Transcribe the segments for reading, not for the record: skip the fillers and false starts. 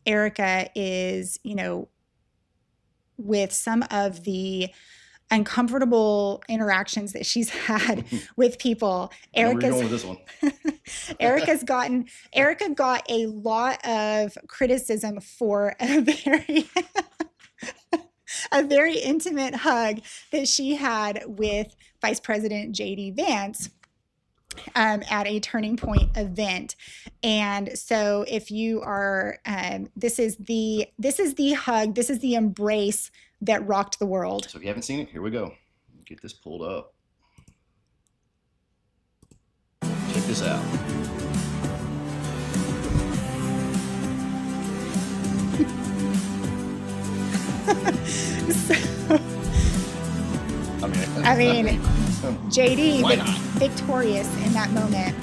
Erika is, with some of the uncomfortable interactions that she's had with people. I know where you're going with this one. Erika got a lot of criticism for a very intimate hug that she had with Vice President JD Vance at a Turning Point event. And so if you are, this is the hug, this is the embrace that rocked the world. So if you haven't seen it, here we go. Get this pulled up. Check this out. I mean, JD Why not? victorious in that moment.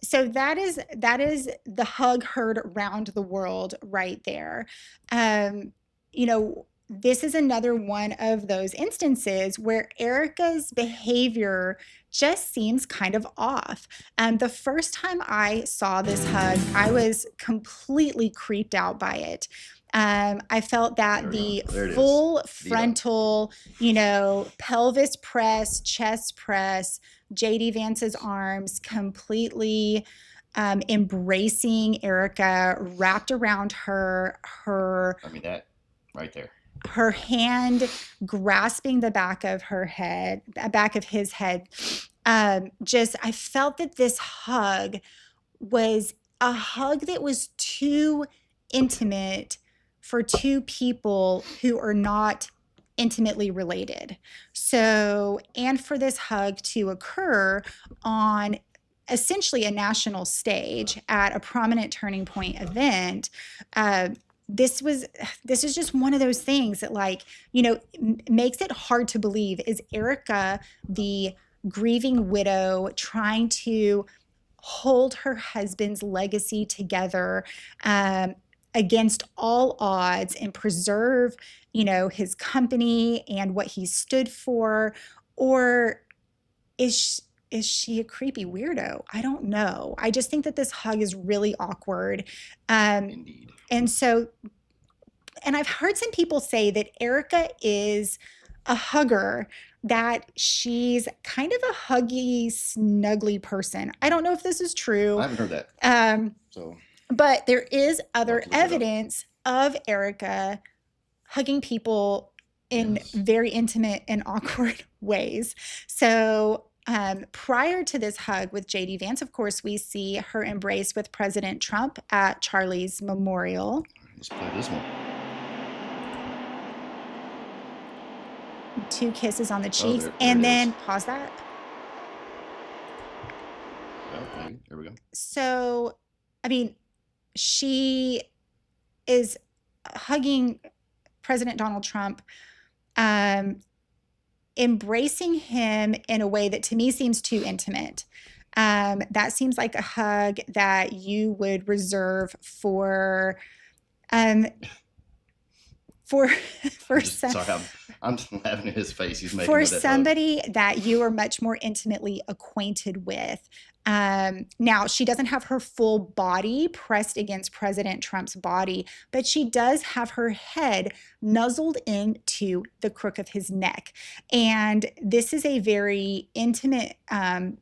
So that is the hug heard around the world right there. This is another one of those instances where Erika's behavior just seems kind of off. The first time I saw this hug, I was completely creeped out by it. I felt that the full frontal, pelvis press, chest press, JD Vance's arms completely embracing Erika, wrapped around her. That right there. Her hand grasping the back of his head. I felt that this hug was a hug that was too intimate for two people who are not intimately related. So, and for this hug to occur on essentially a national stage at a prominent Turning Point event, this is just one of those things that makes it hard to believe. Is Erika the grieving widow trying to hold her husband's legacy together against all odds and preserve, his company and what he stood for? Or is she a creepy weirdo? I don't know. I just think that this hug is really awkward. Indeed. And I've heard some people say that Erika is a hugger, that she's kind of a huggy, snuggly person. I don't know if this is true. I haven't heard that. But there is other evidence of Erika hugging people in very intimate and awkward ways. So prior to this hug with JD Vance, of course, we see her embrace with President Trump at Charlie's memorial. Let's play this one. 2 kisses on the cheeks, and then pause that. Well, there we go. So, she is hugging President Donald Trump, embracing him in a way that to me seems too intimate. That seems like a hug that you would reserve for Sorry, I'm laughing at his face. He's making for somebody that you are much more intimately acquainted with. Now, she doesn't have her full body pressed against President Trump's body, but she does have her head nuzzled into the crook of his neck. And this is a very intimate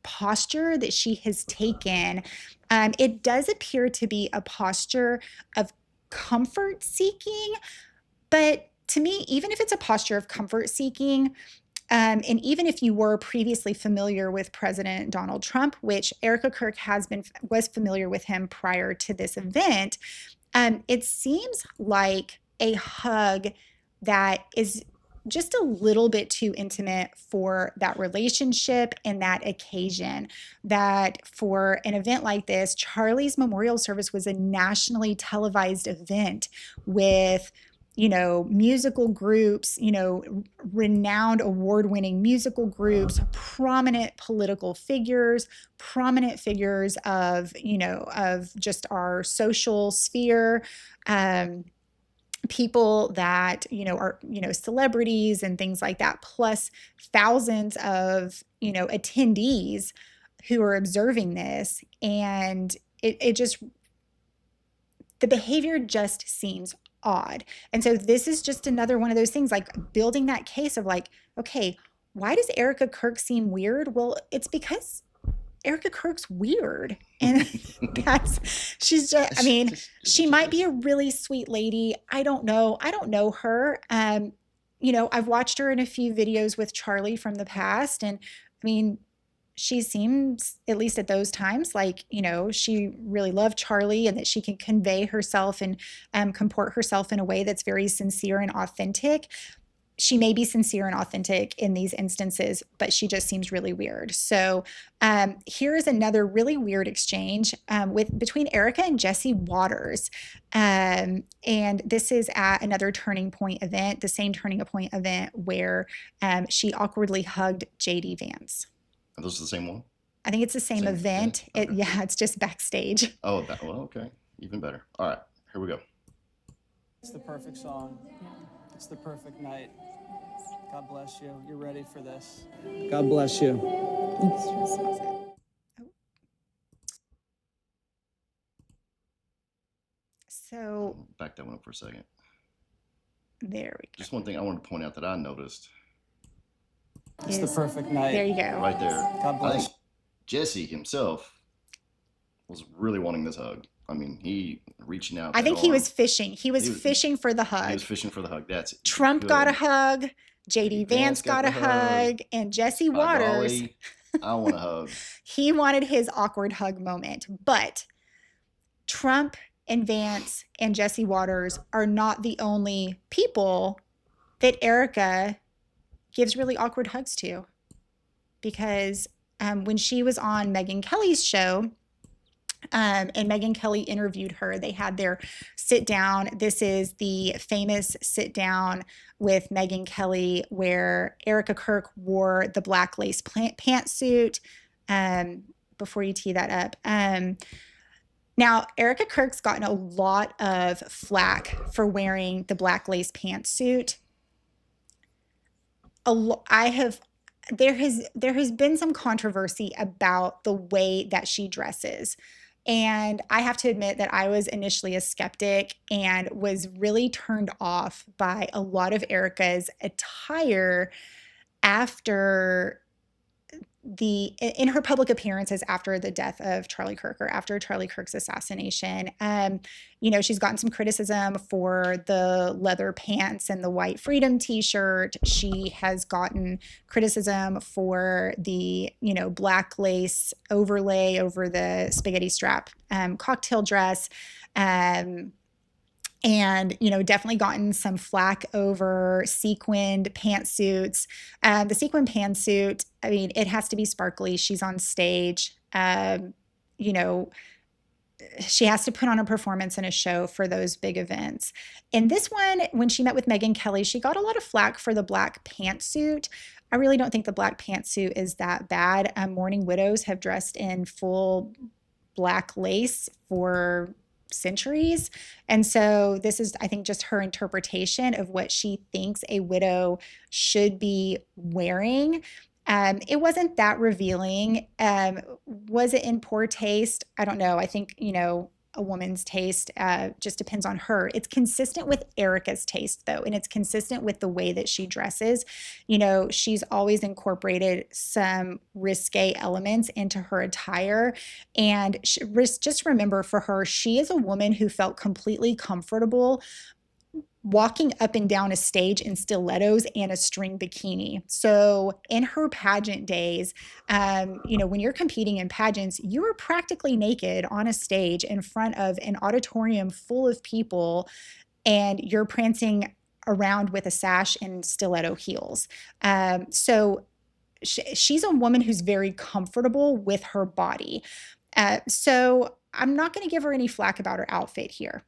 posture that she has taken. It does appear to be a posture of comfort seeking, but to me, even if it's a posture of comfort seeking, and even if you were previously familiar with President Donald Trump, which Erika Kirk was familiar with him prior to this event, it seems like a hug that is just a little bit too intimate for that relationship and that occasion. That for an event like this, Charlie's memorial service was a nationally televised event with musical groups, renowned award-winning musical groups, prominent political figures, prominent figures of just our social sphere, people that, are, celebrities and things like that, plus thousands of, attendees who are observing this. And it just the behavior just seems odd. And so this is just another one of those things, like building that case of like, okay, why does Erika Kirk seem weird? Well, it's because Erika Kirk's weird. And she's just, I mean, she might be a really sweet lady. I don't know. I don't know her. I've watched her in a few videos with Charlie from the past. And I mean, she seems, at least at those times, like, she really loved Charlie and that she can convey herself and comport herself in a way that's very sincere and authentic. She may be sincere and authentic in these instances, but she just seems really weird. So here is another really weird exchange between Erika and Jesse Waters. And this is at another Turning Point event, the same Turning Point event where she awkwardly hugged JD Vance. Are those the same one? I think it's the same event. Okay. It's just backstage. Oh, well, okay. Even better. All right, here we go. It's the perfect song. It's the perfect night. God bless you. You're ready for this. God bless you. So back that one up for a second. There we go. Just one thing I wanted to point out that I noticed. It's the perfect night. There you go. Right there. God bless. I think Jesse himself was really wanting this hug. I mean, he reaching out. I think he was fishing. He was fishing for the hug. He was fishing for the hug. That's Trump good. Got a hug. JD Vance got a hug. And Jesse Waters. Golly, I want a hug. He wanted his awkward hug moment. But Trump and Vance and Jesse Waters are not the only people that Erika gives really awkward hugs to. Because when she was on Megyn Kelly's show, and Megyn Kelly interviewed her, they had their sit down. This is the famous sit down with Megyn Kelly where Erika Kirk wore the black lace pantsuit. Before you tee that up. Now, Erika Kirk's gotten a lot of flack for wearing the black lace pantsuit. There has been some controversy about the way that she dresses. And I have to admit that I was initially a skeptic and was really turned off by a lot of Erika's attire in her public appearances after the death of Charlie Kirk, or after Charlie Kirk's assassination. She's gotten some criticism for the leather pants and the white freedom t-shirt. She has gotten criticism for the, black lace overlay over the spaghetti strap cocktail dress. And, definitely gotten some flack over sequined pantsuits. The sequin pantsuit, I mean, it has to be sparkly. She's on stage. She has to put on a performance and a show for those big events. In this one, when she met with Megyn Kelly, she got a lot of flack for the black pantsuit. I really don't think the black pantsuit is that bad. Mourning widows have dressed in full black lace for centuries. And so this is, I think, just her interpretation of what she thinks a widow should be wearing. It wasn't that revealing. Was it in poor taste? I don't know. I think, a woman's taste just depends on her. It's consistent with Erika's taste, though, and it's consistent with the way that she dresses. She's always incorporated some risque elements into her attire. And just remember, for her, she is a woman who felt completely comfortable walking up and down a stage in stilettos and a string bikini. So in her pageant days, when you're competing in pageants, you are practically naked on a stage in front of an auditorium full of people, and you're prancing around with a sash and stiletto heels. So she's a woman who's very comfortable with her body. So I'm not going to give her any flack about her outfit here.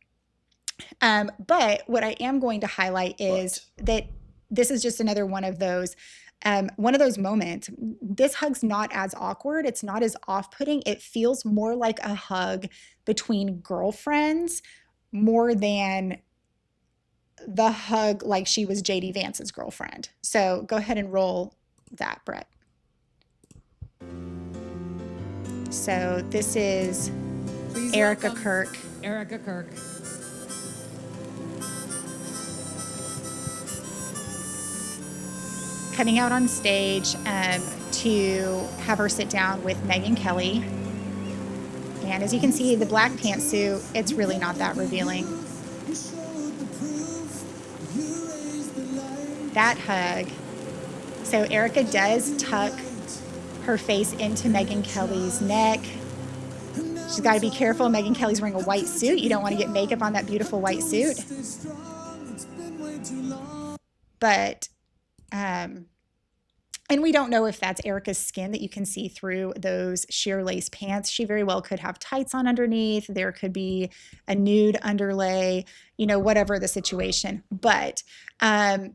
But what I am going to highlight is that this is just another one of those moments. This hug's not as awkward. It's not as off-putting. It feels more like a hug between girlfriends more than the hug like she was JD Vance's girlfriend. So go ahead and roll that, Brett. So this is Erika Kirk. Erika Kirk. coming out on stage to have her sit down with Megyn Kelly. And as you can see, the black pantsuit, it's really not that revealing. That hug. So Erika does tuck her face into Megyn Kelly's neck. She's got to be careful. Megyn Kelly's wearing a white suit. You don't want to get makeup on that beautiful white suit. But, and we don't know if that's Erika's skin that you can see through those sheer lace pants. She very well could have tights on underneath. There could be a nude underlay, you know, whatever the situation. But I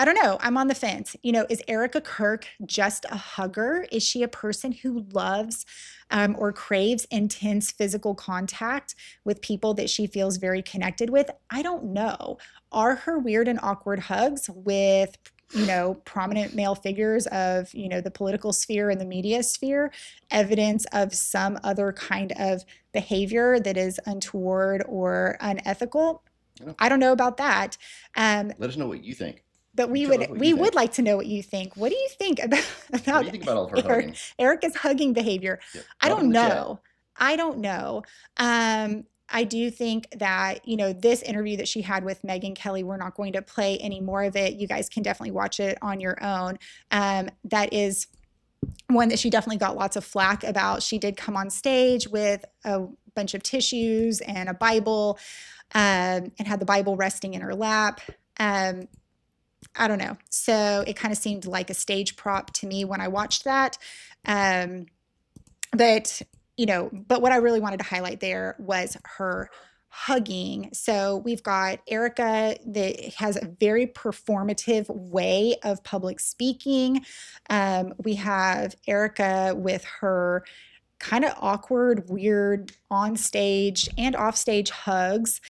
don't know. I'm on the fence. You know, is Erika Kirk just a hugger? Is she a person who loves or craves intense physical contact with people that she feels very connected with? I don't know. Are her weird and awkward hugs with, you know, prominent male figures of, you know, the political sphere and the media sphere evidence of some other kind of behavior that is untoward or unethical? I don't know about that. Let us know what you think. But we would like to know what you think. What do you think about What do you think about all of her hugging? Erika's hugging behavior? Yep. I Drop it don't in the chat. know. I don't know. I do think that, you know, this interview that she had with Megyn Kelly, we're not going to play any more of it. You guys can definitely watch it on your own. That is one that she definitely got lots of flack about. She did come on stage with a bunch of tissues and a Bible, and had the Bible resting in her lap. I don't know. So it kind of seemed like a stage prop to me when I watched that. But, you know, but what I really wanted to highlight there was her hugging. So we've got Erika that has a very performative way of public speaking. We have Erika with her kind of awkward, weird on stage and off stage hugs.